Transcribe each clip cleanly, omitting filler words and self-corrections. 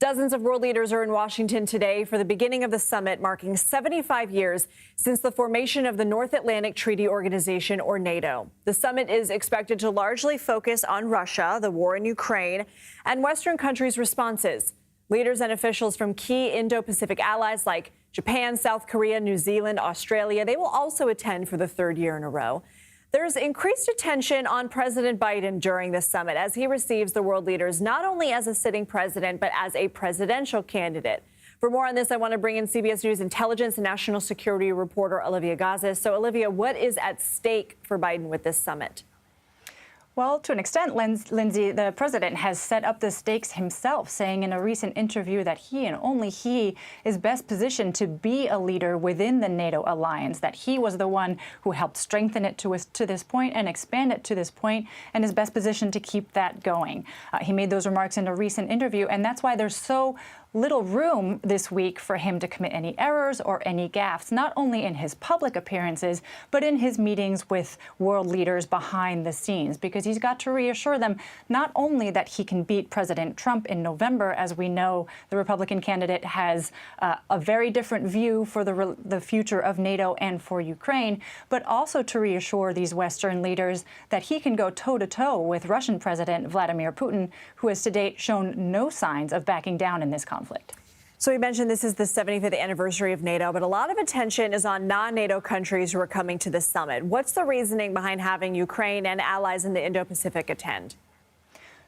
Dozens of world leaders are in Washington today for the beginning of the summit, marking 75 years since the formation of the North Atlantic Treaty Organization, or NATO. The summit is expected to largely focus on Russia, the war in Ukraine, and Western countries' responses. Leaders and officials from key Indo-Pacific allies like Japan, South Korea, New Zealand, Australia, they will also attend for the third year in a row. There's increased attention on President Biden during this summit as he receives the world leaders not only as a sitting president, but as a presidential candidate. For more on this, I want to bring in CBS News intelligence and national security reporter Olivia Gazis. So, Olivia, what is at stake for Biden with this summit? Well, to an extent, Lindsay, the president has set up the stakes himself, saying in a recent interview that he and only he is best positioned to be a leader within the NATO alliance, that he was the one who helped strengthen it to this point and expand it to this point, and is best positioned to keep that going. He made those remarks in a recent interview, and that's why there's so little room this week for him to commit any errors or any gaffes, not only in his public appearances, but in his meetings with world leaders behind the scenes, because he's got to reassure them not only that he can beat President Trump in November. As we know, the Republican candidate has a very different view for the future of NATO and for Ukraine, but also to reassure these Western leaders that he can go toe-to-toe with Russian President Vladimir Putin, who has to date shown no signs of backing down in this conflict. So we mentioned this is the 75th anniversary of NATO, but a lot of attention is on non-NATO countries who are coming to the summit. What's the reasoning behind having Ukraine and allies in the Indo-Pacific attend?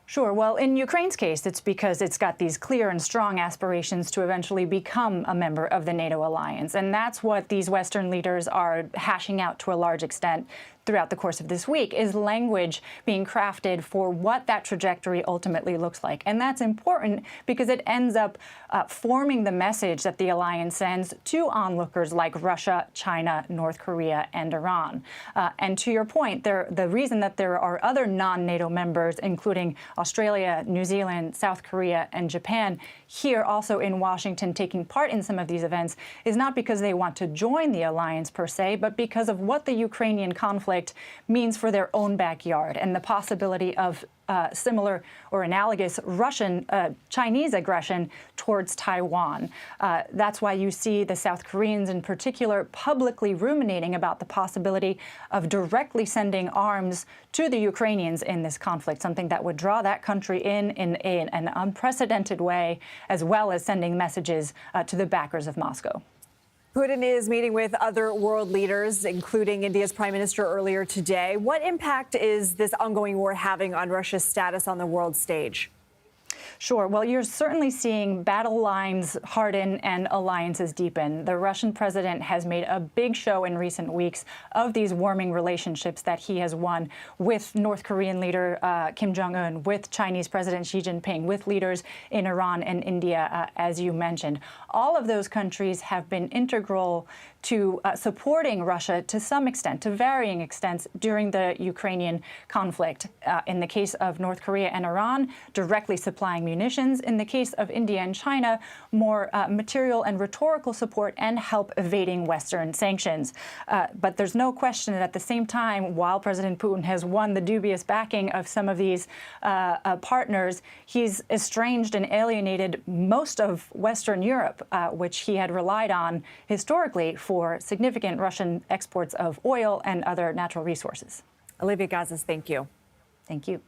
Sure. Well, in Ukraine's case, it's because it's got these clear and strong aspirations to eventually become a member of the NATO alliance. And that's what these Western leaders are hashing out to a large extent throughout the course of this week, is language being crafted for what that trajectory ultimately looks like. And that's important because it ends up forming the message that the alliance sends to onlookers like Russia, China, North Korea, and Iran. And to your point, the reason that there are other non-NATO members, including Australia, New Zealand, South Korea, and Japan, here also in Washington taking part in some of these events, is not because they want to join the alliance per se, but because of what the Ukrainian conflict means for their own backyard and the possibility of similar or analogous Chinese aggression towards Taiwan. That's why you see the South Koreans in particular publicly ruminating about the possibility of directly sending arms to the Ukrainians in this conflict, something that would draw that country in an unprecedented way, as well as sending messages to the backers of Moscow. Putin is meeting with other world leaders, including India's prime minister earlier today. What impact is this ongoing war having on Russia's status on the world stage? Sure. Well, you're certainly seeing battle lines harden and alliances deepen. The Russian president has made a big show in recent weeks of these warming relationships that he has won with North Korean leader Kim Jong-un, with Chinese President Xi Jinping, with leaders in Iran and India, as you mentioned. All of those countries have been integral to supporting Russia to some extent, to varying extents, during the Ukrainian conflict. In the case of North Korea and Iran, directly supplying munitions. In the case of India and China, more material and rhetorical support and help evading Western sanctions. But there's no question that at the same time, while President Putin has won the dubious backing of some of these partners, he's estranged and alienated most of Western Europe, which he had relied on historically for significant Russian exports of oil and other natural resources. Olivia Gazis, thank you. Thank you.